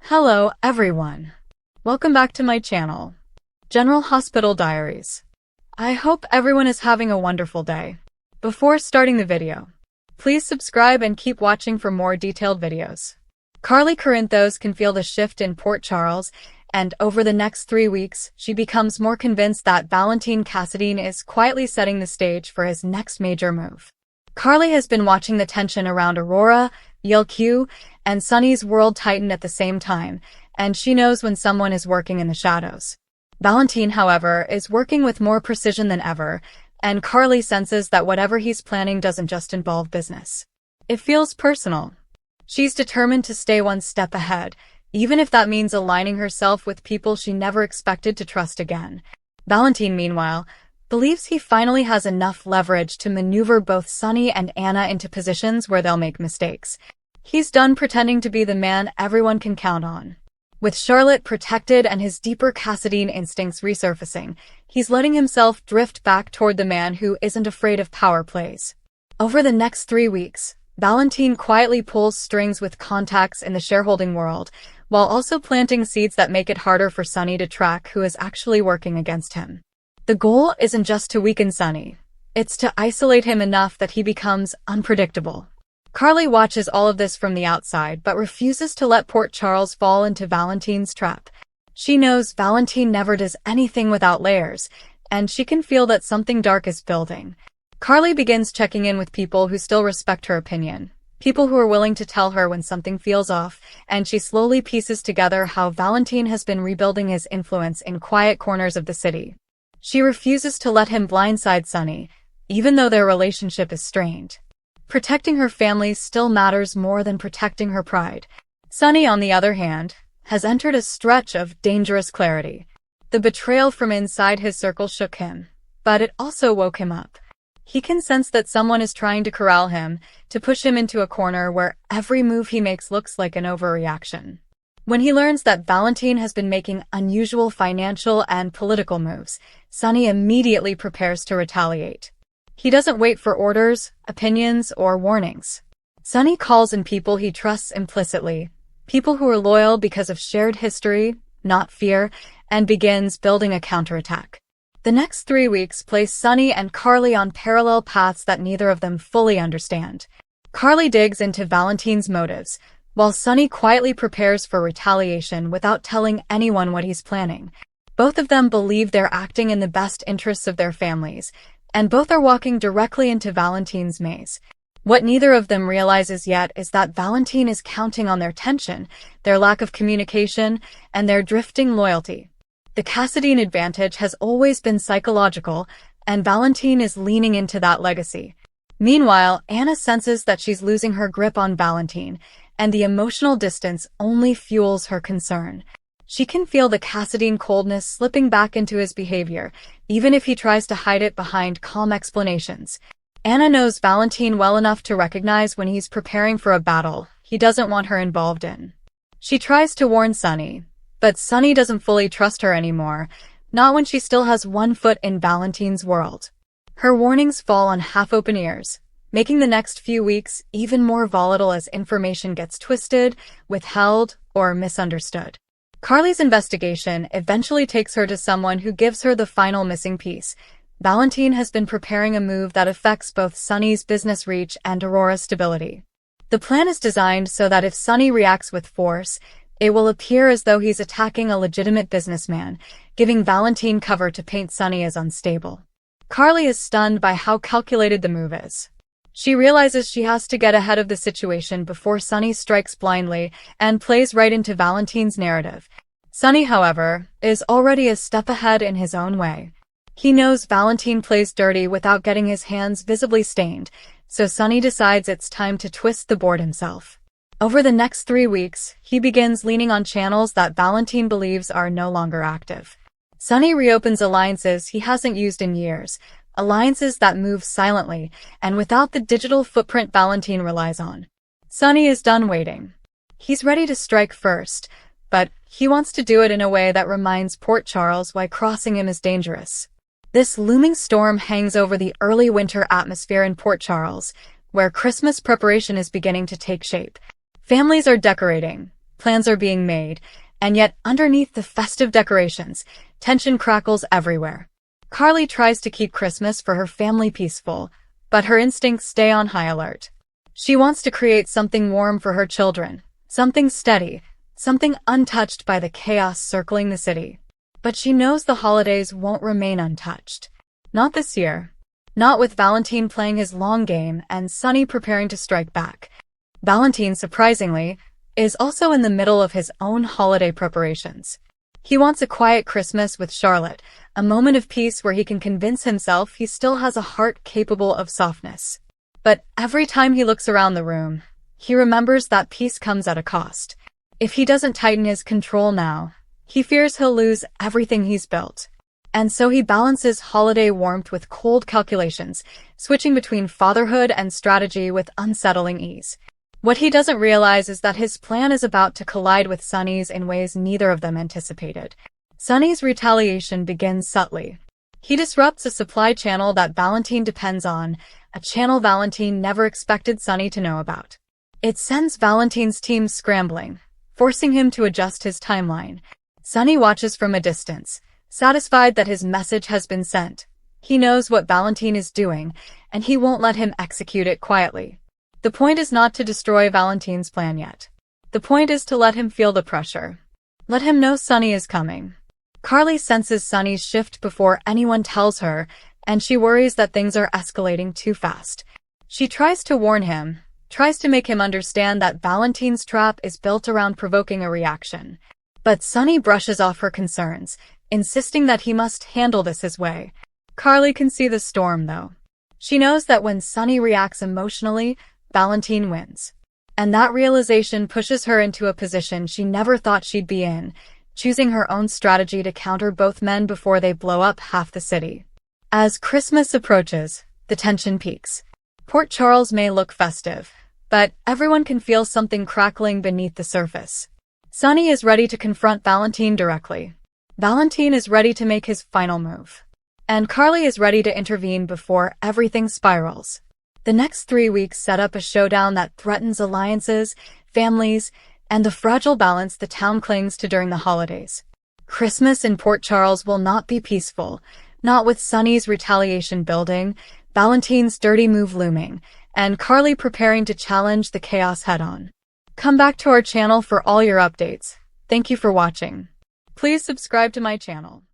Hello, everyone. Welcome back to my channel, General Hospital Diaries. I hope everyone is having a wonderful day. Before starting the video, please subscribe and keep watching for more detailed videos. Carly Corinthos can feel the shift in Port Charles, and over the next 3 weeks, she becomes more convinced that Valentin Cassadine is quietly setting the stage for his next major move. Carly has been watching the tension around Aurora, Q, and Sonny's world tighten at the same time, and she knows when someone is working in the shadows. Valentin, however, is working with more precision than ever, and Carly senses that whatever he's planning doesn't just involve business. It feels personal. She's determined to stay one step ahead, even if that means aligning herself with people she never expected to trust again. Valentin, meanwhile, believes he finally has enough leverage to maneuver both Sonny and Anna into positions where they'll make mistakes. He's done pretending to be the man everyone can count on. With Charlotte protected and his deeper Cassadine instincts resurfacing, he's letting himself drift back toward the man who isn't afraid of power plays. Over the next 3 weeks, Valentin quietly pulls strings with contacts in the shareholding world, while also planting seeds that make it harder for Sonny to track who is actually working against him. The goal isn't just to weaken Sonny, it's to isolate him enough that he becomes unpredictable. Carly watches all of this from the outside but refuses to let Port Charles fall into Valentin's trap. She knows Valentin never does anything without layers, and she can feel that something dark is building. Carly begins checking in with people who still respect her opinion, people who are willing to tell her when something feels off, and she slowly pieces together how Valentin has been rebuilding his influence in quiet corners of the city. She refuses to let him blindside Sonny, even though their relationship is strained. Protecting her family still matters more than protecting her pride. Sonny, on the other hand, has entered a stretch of dangerous clarity. The betrayal from inside his circle shook him, but it also woke him up. He can sense that someone is trying to corral him, to push him into a corner where every move he makes looks like an overreaction. When he learns that Valentin has been making unusual financial and political moves, Sonny immediately prepares to retaliate. He doesn't wait for orders, opinions, or warnings. Sonny calls in people he trusts implicitly, people who are loyal because of shared history, not fear, and begins building a counterattack. The next 3 weeks place Sonny and Carly on parallel paths that neither of them fully understand. Carly digs into Valentin's motives, while Sonny quietly prepares for retaliation without telling anyone what he's planning. Both of them believe they're acting in the best interests of their families, and both are walking directly into Valentin's maze. What neither of them realizes yet is that Valentin is counting on their tension, their lack of communication, and their drifting loyalty. The Cassadine advantage has always been psychological, and Valentin is leaning into that legacy. Meanwhile, Anna senses that she's losing her grip on Valentin, and the emotional distance only fuels her concern. She can feel the Cassadine coldness slipping back into his behavior, even if he tries to hide it behind calm explanations. Anna knows Valentin well enough to recognize when he's preparing for a battle he doesn't want her involved in. She tries to warn Sonny, but Sonny doesn't fully trust her anymore, not when she still has one foot in Valentin's world. Her warnings fall on half-open ears, making the next few weeks even more volatile as information gets twisted, withheld, or misunderstood. Carly's investigation eventually takes her to someone who gives her the final missing piece. Valentin has been preparing a move that affects both Sonny's business reach and Aurora's stability. The plan is designed so that if Sonny reacts with force, it will appear as though he's attacking a legitimate businessman, giving Valentin cover to paint Sonny as unstable. Carly is stunned by how calculated the move is. She realizes she has to get ahead of the situation before Sonny strikes blindly and plays right into Valentin's narrative. Sonny, however, is already a step ahead in his own way. He knows Valentin plays dirty without getting his hands visibly stained, so Sonny decides it's time to twist the board himself. Over the next 3 weeks, he begins leaning on channels that Valentin believes are no longer active. Sonny reopens alliances he hasn't used in years, alliances that move silently and without the digital footprint Valentin relies on. Sonny is done waiting. He's ready to strike first, but he wants to do it in a way that reminds Port Charles why crossing him is dangerous. This looming storm hangs over the early winter atmosphere in Port Charles, where Christmas preparation is beginning to take shape. Families are decorating, Plans are being made, and yet underneath the festive decorations, tension crackles everywhere. Carly tries to keep Christmas for her family peaceful, but her instincts stay on high alert. She wants to create something warm for her children, something steady, something untouched by the chaos circling the city. But she knows the holidays won't remain untouched. Not this year. Not with Valentin playing his long game and Sonny preparing to strike back. Valentin, surprisingly, is also in the middle of his own holiday preparations. He wants a quiet Christmas with Charlotte, a moment of peace where he can convince himself he still has a heart capable of softness. But every time he looks around the room, he remembers that peace comes at a cost. If he doesn't tighten his control now, he fears he'll lose everything he's built. And so he balances holiday warmth with cold calculations, switching between fatherhood and strategy with unsettling ease. What he doesn't realize is that his plan is about to collide with Sonny's in ways neither of them anticipated. Sonny's retaliation begins subtly. He disrupts a supply channel that Valentin depends on, a channel Valentin never expected Sonny to know about. It sends Valentin's team scrambling, forcing him to adjust his timeline. Sonny watches from a distance, satisfied that his message has been sent. He knows what Valentin is doing, and he won't let him execute it quietly. The point is not to destroy Valentin's plan yet. The point is to let him feel the pressure. Let him know Sonny is coming. Carly senses Sonny's shift before anyone tells her, and she worries that things are escalating too fast. She tries to warn him, tries to make him understand that Valentin's trap is built around provoking a reaction. But Sonny brushes off her concerns, insisting that he must handle this his way. Carly can see the storm, though. She knows that when Sonny reacts emotionally, Valentin wins. And that realization pushes her into a position she never thought she'd be in, choosing her own strategy to counter both men before they blow up half the city. As Christmas approaches, the tension peaks. Port Charles may look festive, but everyone can feel something crackling beneath the surface. Sonny is ready to confront Valentin directly. Valentin is ready to make his final move. And Carly is ready to intervene before everything spirals. The next 3 weeks set up a showdown that threatens alliances, families, and the fragile balance the town clings to during the holidays. Christmas in Port Charles will not be peaceful, not with Sonny's retaliation building, Valentin's dirty move looming, and Carly preparing to challenge the chaos head-on. Come back to our channel for all your updates. Thank you for watching. Please subscribe to my channel.